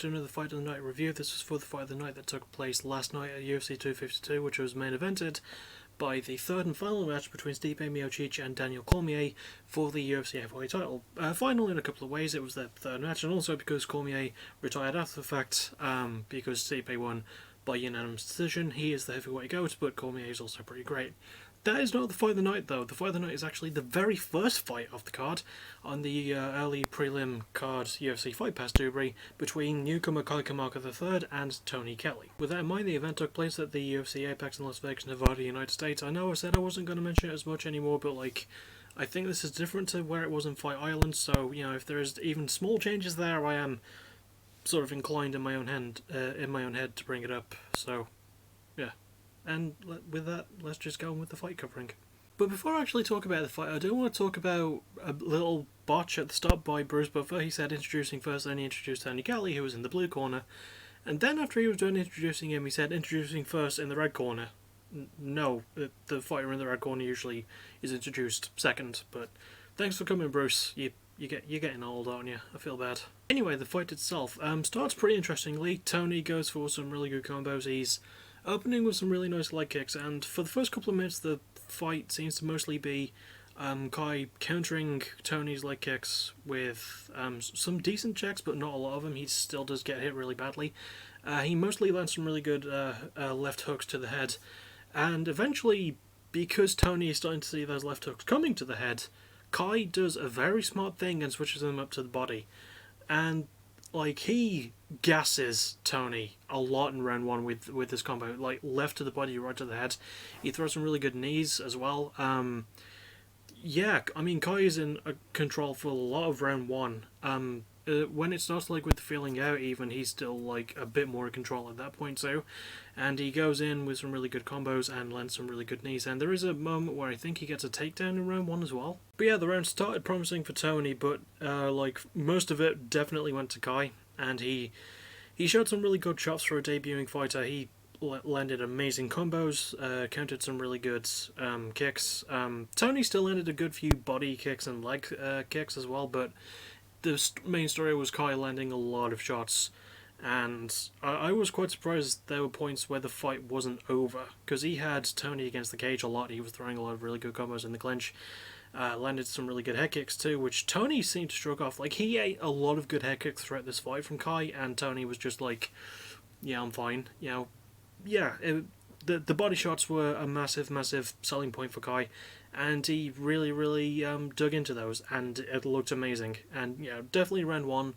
to another Fight of the Night review. This was for the Fight of the Night that took place last night at UFC 252, which was main evented by the third and final match between Stipe Miocic and Daniel Cormier for the UFC heavyweight title. Final in a couple of ways. It was their third match, and also because Cormier retired after the fact, because Stipe won by unanimous decision. He is the heavyweight GOAT, but Cormier is also pretty great. That is not the Fight of the Night, though. The Fight of the Night is actually the very first fight of the card on the early prelim card UFC Fight Pass Dubry between newcomer Kamaka III and Tony Kelley. With that in mind, the event took place at the UFC Apex in Las Vegas, Nevada, United States. I know I said I wasn't going to mention it as much anymore, but I think this is different to where it was in Fight Island, so, if there's even small changes there, I am sort of inclined in my own head to bring it up, so, yeah. And with that, let's just go on with the fight covering. But before I actually talk about the fight, I do want to talk about a little botch at the start by Bruce Buffer. He said introducing first, then he introduced Tony Kelley, who was in the blue corner. And then after he was done introducing him, he said introducing first in the red corner. No, the fighter in the red corner usually is introduced second. But thanks for coming, Bruce. You're getting old, aren't you? I feel bad. Anyway, the fight itself starts pretty interestingly. Tony goes for some really good combos. He's opening with some really nice leg kicks, and for the first couple of minutes the fight seems to mostly be Kai countering Tony's leg kicks with some decent checks, but not a lot of them. He still does get hit really badly. He mostly lands some really good left hooks to the head, and eventually, because Tony is starting to see those left hooks coming to the head, Kai does a very smart thing and switches them up to the body, and he gasses Tony a lot in round one with this combo, left to the body, right to the head. He throws some really good knees as well. Kai is in control for a lot of round one. When it starts with the feeling out even, he's still a bit more in control at that point too. And he goes in with some really good combos and lands some really good knees. And there is a moment where I think he gets a takedown in round one as well. But yeah, the round started promising for Tony, but most of it definitely went to Kai. And he showed some really good shots for a debuting fighter. He landed amazing combos, countered some really good kicks. Tony still landed a good few body kicks and leg kicks as well, but the main story was Kai landing a lot of shots, and I was quite surprised there were points where the fight wasn't over, because he had Tony against the cage a lot. He was throwing a lot of really good combos in the clinch, landed some really good head kicks too, which Tony seemed to stroke off. He ate a lot of good head kicks throughout this fight from Kai, and Tony was just yeah, I'm fine. The body shots were a massive selling point for Kai, and he really dug into those, and it looked amazing. And definitely round one,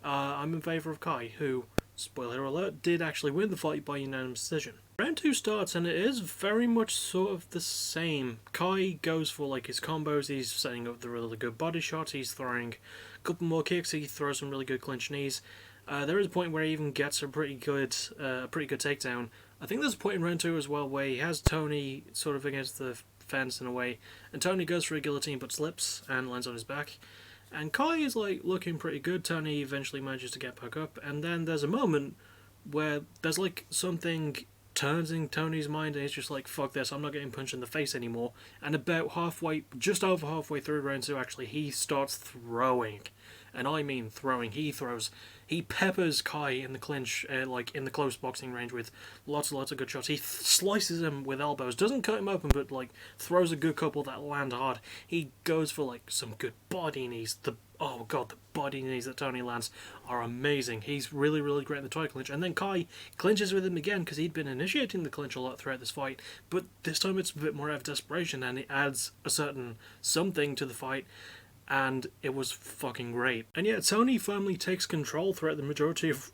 I'm in favour of Kai, who, spoiler alert, did actually win the fight by unanimous decision. Round two starts, and it is very much sort of the same. Kai goes for his combos. He's setting up the really good body shots. He's throwing a couple more kicks. He throws some really good clinch knees. There is a point where he even gets a pretty good takedown. I think there's a point in round two as well where he has Tony sort of against the fence in a way, and Tony goes for a guillotine but slips and lands on his back. And Kai is looking pretty good. Tony eventually manages to get back up, and then there's a moment where there's something turns in Tony's mind, and he's just fuck this, I'm not getting punched in the face anymore. And about just over halfway through round two, actually, he starts throwing. And I mean throwing. He peppers Kai in the clinch, in the close boxing range with lots and lots of good shots. He slices him with elbows, doesn't cut him open, but throws a good couple that land hard. He goes for some good body knees. The body knees that Tony lands are amazing. He's really great in the title clinch. And then Kai clinches with him again, because he'd been initiating the clinch a lot throughout this fight, but this time it's a bit more out of desperation, and it adds a certain something to the fight. And it was fucking great. And yeah, Tony firmly takes control throughout the majority of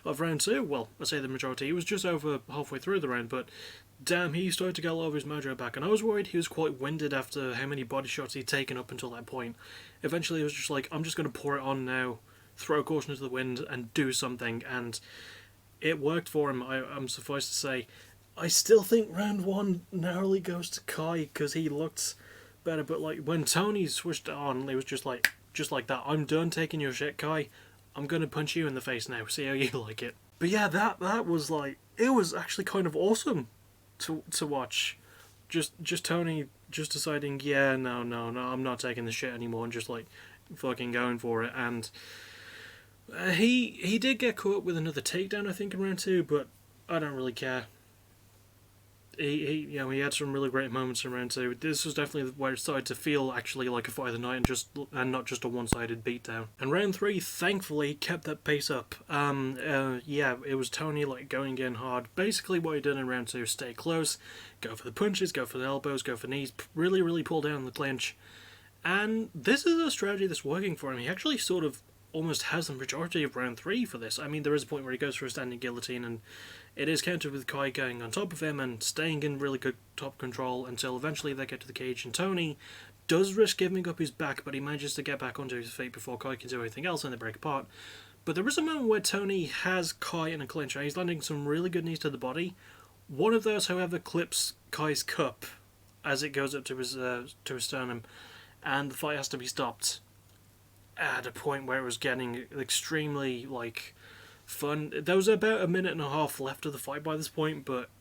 round two. Well, I say the majority. He was just over halfway through the round, but damn, he started to get a lot of his mojo back. And I was worried he was quite winded after how many body shots he'd taken up until that point. Eventually, it was just I'm just going to pour it on now, throw caution to the wind, and do something. And it worked for him, I'm suffice to say. I still think round one narrowly goes to Kai, because he looked better, but when Tony switched it on, it was just like that. I'm done taking your shit, Kai. I'm gonna punch you in the face now. See how you like it. But yeah, that was it was actually kind of awesome to watch. Just Tony just deciding, no, I'm not taking the shit anymore, and just fucking going for it. And He did get caught with another takedown, I think, in round 2, but I don't really care. He had some really great moments in round 2. This was definitely where it started to feel actually like a fight of the night and not just a one-sided beatdown. And round 3, thankfully, kept that pace up. It was Tony like going in hard. Basically, what he did in round 2: stay close, go for the punches, go for the elbows, go for knees, really pull down the clinch. And this is a strategy that's working for him. He actually sort of almost has the majority of round 3 for this. I mean, there is a point where he goes for a standing guillotine, and it is countered with Kai going on top of him and staying in really good top control until eventually they get to the cage, and Tony does risk giving up his back, but he manages to get back onto his feet before Kai can do anything else, and they break apart. But there is a moment where Tony has Kai in a clinch, and he's landing some really good knees to the body. One of those, however, clips Kai's cup as it goes up to his sternum, and the fight has to be stopped at a point where it was getting extremely fun. There was about a minute and a half left of the fight by this point, but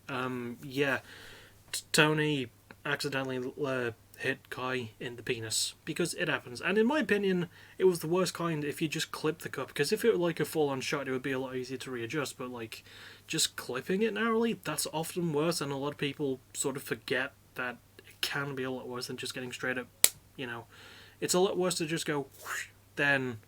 Tony accidentally hit Kai in the penis, because it happens. And in my opinion, it was the worst kind if you just clip the cup, because if it were like a full-on shot, it would be a lot easier to readjust, but just clipping it narrowly, that's often worse, and a lot of people sort of forget that it can be a lot worse than just getting straight up, It's a lot worse to just go whoosh, then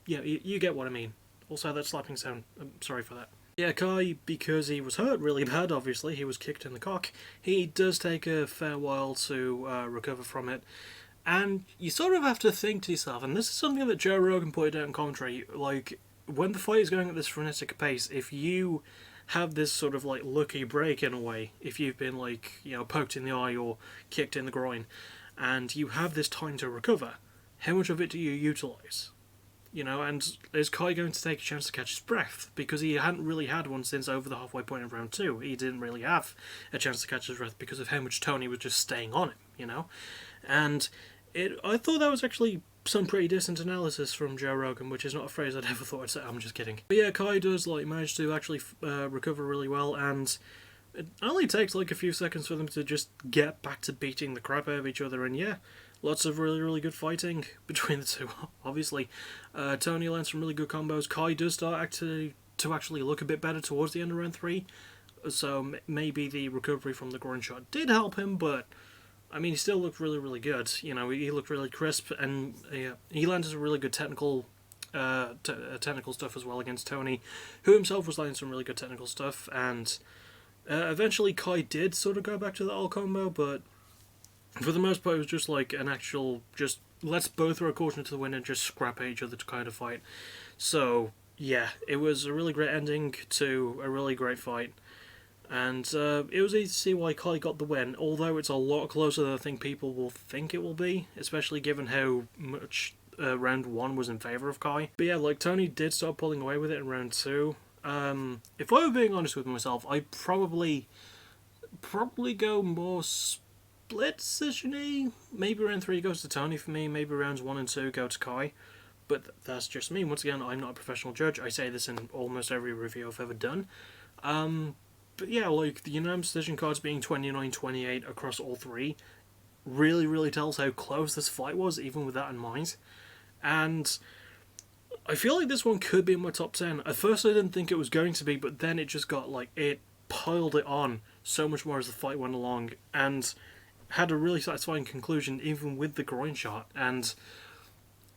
you get what I mean. Also, that slapping sound, I'm sorry for that. Yeah, Kai, because he was hurt really bad, obviously, he was kicked in the cock, he does take a fair while to recover from it. And you sort of have to think to yourself, and this is something that Joe Rogan pointed out in commentary, when the fight is going at this frenetic pace, if you have this sort of lucky break in a way, if you've been poked in the eye or kicked in the groin, and you have this time to recover, how much of it do you utilise? And is Kai going to take a chance to catch his breath? Because he hadn't really had one since over the halfway point in round 2. He didn't really have a chance to catch his breath because of how much Tony was just staying on him, And I thought that was actually some pretty decent analysis from Joe Rogan, which is not a phrase I'd ever thought I'd say. I'm just kidding. But yeah, Kai does manage to actually recover really well, and it only takes a few seconds for them to just get back to beating the crap out of each other, and yeah, lots of really good fighting between the two, obviously. Tony lands some really good combos. Kai does start to actually look a bit better towards the end of round 3, so maybe the recovery from the groin shot did help him, but I mean, he still looked really good. He looked really crisp, and he landed some really good technical stuff as well against Tony, who himself was landing some really good technical stuff, and eventually Kai did sort of go back to the old combo, but for the most part it was just an actual, just let's both throw a caution to the wind and just scrap at each other to kind of fight. So yeah, it was a really great ending to a really great fight. And it was easy to see why Kai got the win, although it's a lot closer than I think people will think it will be, especially given how much round 1 was in favour of Kai. But yeah, Tony did start pulling away with it in round 2. If I were being honest with myself, I'd probably go more split decision-y. Maybe round 3 goes to Tony for me, maybe rounds 1 and 2 go to Kai. But that's just me. Once again, I'm not a professional judge. I say this in almost every review I've ever done. But yeah, the unanimous decision cards being 29-28 across all 3 really tells how close this fight was, even with that in mind. And I feel like this one could be in my top 10. At first I didn't think it was going to be, but then it just got it piled it on so much more as the fight went along, and had a really satisfying conclusion even with the groin shot. And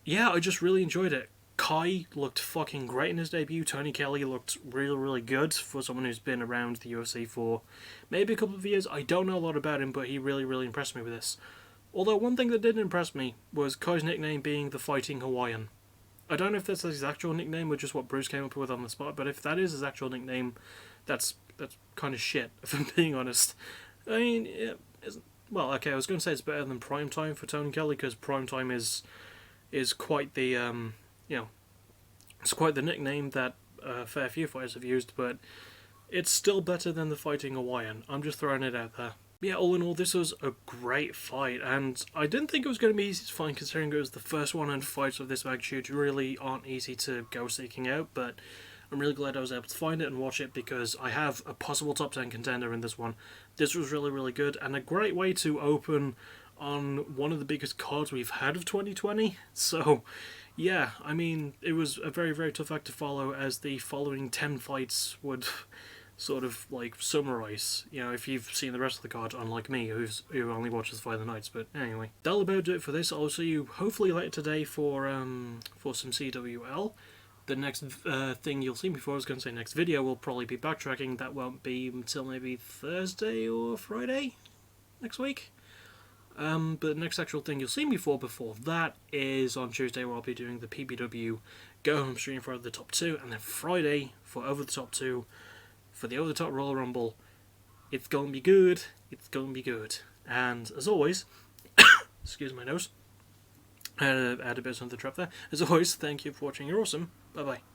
yeah, I just really enjoyed it. Kai looked fucking great in his debut. Tony Kelley looked really good for someone who's been around the UFC for maybe a couple of years. I don't know a lot about him, but he really impressed me with this. Although one thing that did impress me was Kai's nickname being the Fighting Hawaiian. I don't know if that's his actual nickname or just what Bruce came up with on the spot, but if that is his actual nickname, that's kind of shit, if I'm being honest. I mean, well, okay, I was going to say it's better than Prime Time for Tony Kelley, because Prime Time is quite the it's quite the nickname that a fair few fighters have used, but it's still better than the Fighting Hawaiian. I'm just throwing it out there. Yeah, all in all, this was a great fight, and I didn't think it was going to be easy to find, considering it was the first one, and fights of this magnitude really aren't easy to go seeking out, but I'm really glad I was able to find it and watch it, because I have a possible top 10 contender in this one. This was really good, and a great way to open on one of the biggest cards we've had of 2020. So, yeah, I mean, it was a very, very tough act to follow, as the following 10 fights would sort of like summarize, you know, if you've seen the rest of the card, unlike me, who only watches Fight of the Nights. But anyway, that'll about do it for this. I'll see you hopefully later today for some CWL. The next thing you'll see me for, I was going to say next video, will probably be backtracking. That won't be until maybe Thursday or Friday next week. But the next actual thing you'll see me for before that is on Tuesday, where I'll be doing the PPW Go Home stream for Over the Top 2, and then Friday for Over the Top 2 for the Over the Top Royal Rumble. It's going to be good. It's going to be good. And as always, excuse my nose, I had a bit of something to trap there. As always, thank you for watching. You're awesome. Bye bye.